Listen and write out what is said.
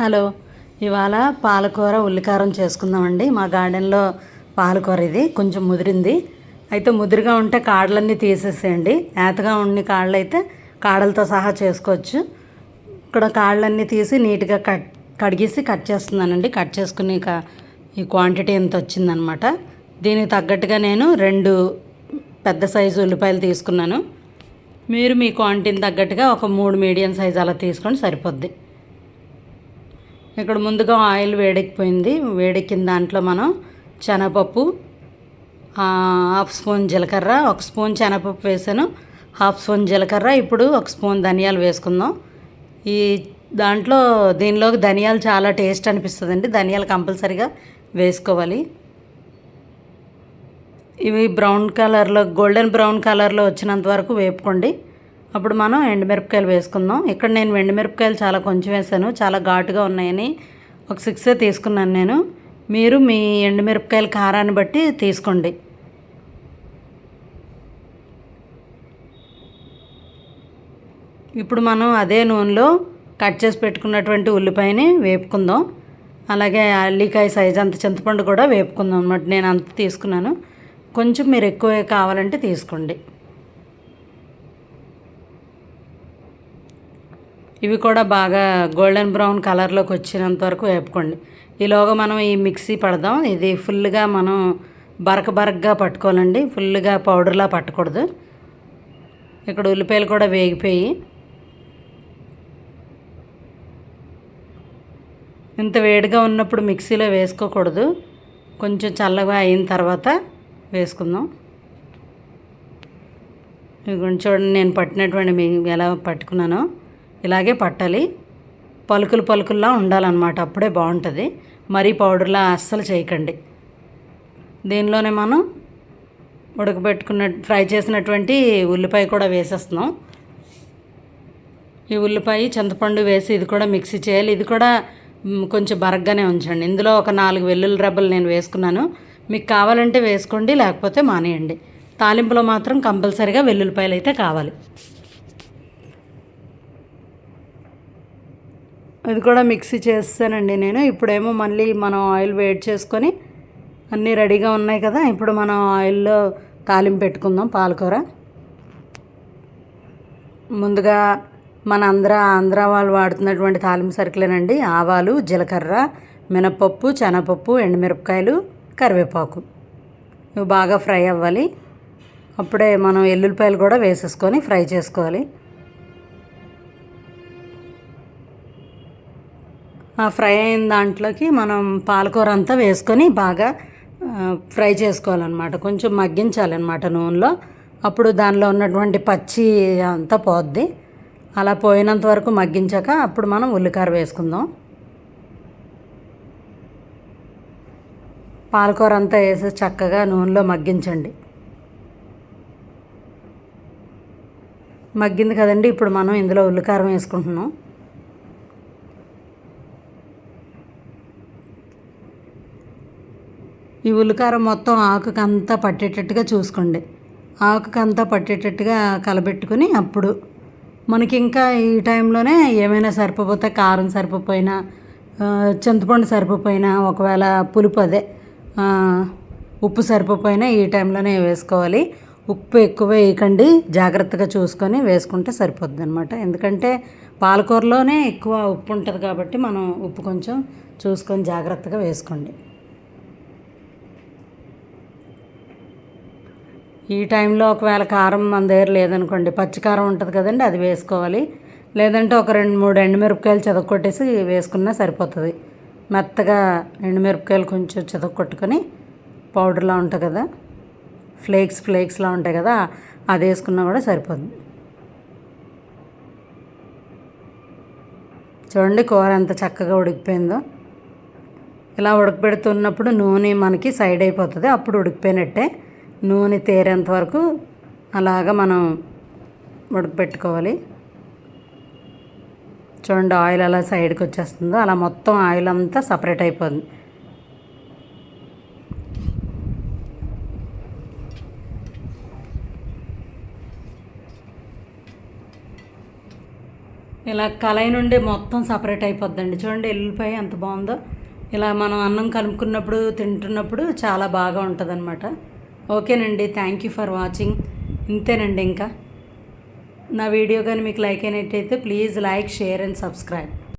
Hello, ఇవాళ పాలకూర ఉల్లికారం చేసుకుందామండి. మా గార్డెన్లో పాలకూర ఇది కొంచెం ముదిరింది. అయితే ముదిరిగా ఉంటే కాడలన్నీ తీసేసేయండి. ఏతగా ఉండి కాడలు అయితే కాడలతో సహా చేసుకోవచ్చు. ఇక్కడ కాడలన్నీ తీసి నీట్గా కడిగేసి కట్ చేస్తున్నానండి. కట్ చేసుకుని ఈ క్వాంటిటీ ఎంత వచ్చిందనమాట. దీనికి తగ్గట్టుగా నేను 2 పెద్ద సైజు ఉల్లిపాయలు తీసుకున్నాను. మీరు మీ క్వాంటిటీని తగ్గట్టుగా ఒక 3 మీడియం సైజు అలా తీసుకొని సరిపోద్ది. ఇక్కడ ముందుగా ఆయిల్ వేడెక్కిపోయింది. వేడెక్కిన దాంట్లో మనం శనగపప్పు, 1/2 స్పూన్ జీలకర్ర, 1 స్పూన్ శనగపప్పు వేసాను, 1/2 స్పూన్ జీలకర్ర. ఇప్పుడు 1 స్పూన్ ధనియాలు వేసుకుందాం. దీనిలోకి ధనియాలు చాలా టేస్ట్ అనిపిస్తుందండి. ధనియాలు కంపల్సరీగా వేసుకోవాలి. ఇవి గోల్డెన్ బ్రౌన్ కలర్లో వచ్చినంత వరకు వేపుకోండి. అప్పుడు మనం ఎండుమిరపకాయలు వేసుకుందాం. ఇక్కడ నేను ఎండుమిరపకాయలు చాలా కొంచెం వేసాను, చాలా ఘాటుగా ఉన్నాయని ఒక 6 తీసుకున్నాను నేను. మీరు మీ ఎండుమిరపకాయల కారాన్ని బట్టి తీసుకోండి. ఇప్పుడు మనం అదే నూనెలో కట్ చేసి పెట్టుకున్నటువంటి ఉల్లిపాయని వేపుకుందాం. అలాగే అల్లికాయ సైజు అంత చింతపండు కూడా వేపుకుందాం అన్నమాట. నేను అంత తీసుకున్నాను. కొంచెం మీరు ఎక్కువ కావాలంటే తీసుకోండి. ఇవి కూడా బాగా గోల్డెన్ బ్రౌన్ కలర్లోకి వచ్చినంత వరకు వేపుకోండి. ఈలోగా మనం ఈ మిక్సీ పడదాం. ఇది ఫుల్గా మనం బరకగా పట్టుకోవాలండి. ఫుల్గా పౌడర్లా పట్టకూడదు. ఇక్కడ ఉల్లిపాయలు కూడా వేగిపోయి ఇంత వేడిగా ఉన్నప్పుడు మిక్సీలో వేసుకోకూడదు. కొంచెం చల్లగా అయిన తర్వాత వేసుకుందాం. ఇవి చూడండి, నేను పట్టినటువంటి ఎలా పట్టుకున్నానో ఇలాగే పట్టాలి. పలుకుల్లా ఉండాలన్నమాట. అప్పుడే బాగుంటుంది. మరీ పౌడర్లా అస్సలు చేయకండి. దీనిలోనే మనం ఫ్రై చేసినటువంటి ఉల్లిపాయ కూడా వేసేస్తున్నాం. ఈ ఉల్లిపాయ చింతపండు వేసి ఇది కూడా మిక్సీ చేయాలి. ఇది కూడా కొంచెం బరగ్గానే ఉంచండి. ఇందులో ఒక 4 వెల్లుల్లి రెబ్బలు నేను వేసుకున్నాను. మీకు కావాలంటే వేసుకోండి, లేకపోతే మానేయండి. తాలింపులో మాత్రం కంపల్సరీగా వెల్లుల్లిపాయలు అయితే కావాలి. ఇది కూడా మిక్సీ చేస్తానండి నేను. ఇప్పుడేమో మళ్ళీ మనం ఆయిల్ వేడి చేసుకొని అన్నీ రెడీగా ఉన్నాయి కదా. ఇప్పుడు మనం ఆయిల్లో తాలింపు పెట్టుకుందాం పాలకూర. ముందుగా మన ఆంధ్ర వాళ్ళు వాడుతున్నటువంటి తాలింపు సరుకులేనండి. ఆవాలు, జీలకర్ర, మినపప్పు, శనగపప్పు, ఎండుమిరపకాయలు, కరివేపాకు. ఇవి బాగా ఫ్రై అవ్వాలి. అప్పుడే మనం ఎల్లుల్లిపాయలు కూడా వేసేసుకొని ఫ్రై చేసుకోవాలి. ఫ్రై అయిన దాంట్లోకి మనం పాలకూర అంతా వేసుకొని బాగా ఫ్రై చేసుకోవాలన్నమాట. కొంచెం మగ్గించాలన్నమాట నూనెలో. అప్పుడు దానిలో ఉన్నటువంటి పచ్చి అంతా పోద్ది. అలా పోయినంత వరకు మగ్గించాక అప్పుడు మనం ఉల్లికార వేసుకుందాం. పాలకూర అంతా వేసి చక్కగా నూనెలో మగ్గించండి. మగ్గింది కదండి. ఇప్పుడు మనం ఇందులో ఉల్లికారం వేసుకుంటున్నాం. ఈ ఉల్లికారం మొత్తం ఆకుకంతా పట్టేటట్టుగా చూసుకోండి. ఆకుకంతా పట్టేటట్టుగా కలబెట్టుకుని అప్పుడు మనకి ఇంకా ఈ టైంలోనే ఏమైనా సరిపోతే కారం సరిపోయినా, చింతపండు సరిపోయినా, ఒకవేళ పులుపు ఉప్పు సరిపోయినా ఈ టైంలోనే వేసుకోవాలి. ఉప్పు ఎక్కువ వేయకండి, జాగ్రత్తగా చూసుకొని వేసుకుంటే సరిపోద్ది అనమాట. ఎందుకంటే పాలకూరలోనే ఎక్కువ ఉప్పు ఉంటుంది కాబట్టి మనం ఉప్పు కొంచెం చూసుకొని జాగ్రత్తగా వేసుకోండి. ఈ టైంలో ఒకవేళ కారం మన దగ్గర లేదనుకోండి, పచ్చికారం ఉంటుంది కదండి, అది వేసుకోవాలి. లేదంటే ఒక 2-3 ఎండుమిరపకాయలు చితక్కొట్టేసి వేసుకున్నా సరిపోతుంది. మెత్తగా ఎండుమిరపకాయలు కొంచెం చితక్కొట్టుకొని పౌడర్లా ఉంటుంది కదా, ఫ్లేక్స్లా ఉంటాయి కదా, అది వేసుకున్నా కూడా సరిపోద్ది. చూడండి కూర ఎంత చక్కగా ఉడికిపోయిందో. ఇలా ఉడకబెడుతున్నప్పుడు నూనె మనకి సైడ్ అయిపోతుంది. అప్పుడు ఉడికిపోయినట్టే. నూనె తేరేంత వరకు అలాగా మనం ఉడకబెట్టుకోవాలి. చూడండి ఆయిల్ అలా సైడ్కి వచ్చేస్తుందో అలా మొత్తం ఆయిల్ అంతా సపరేట్ అయిపోతుంది. ఇలా కళాయి నుండి మొత్తం సపరేట్ అయిపోద్దండి. చూడండి ఎల్లుల్లిపాయ ఎంత బాగుందో. ఇలా మనం అన్నం కలుపుకున్నప్పుడు తింటున్నప్పుడు చాలా బాగా ఉంటుందన్నమాట. ఓకేనండి, థ్యాంక్ యూ ఫర్ వాచింగ్. ఇంతేనండి. ఇంకా నా వీడియో కానీ మీకు లైక్ అయినట్టయితే please like, share and subscribe.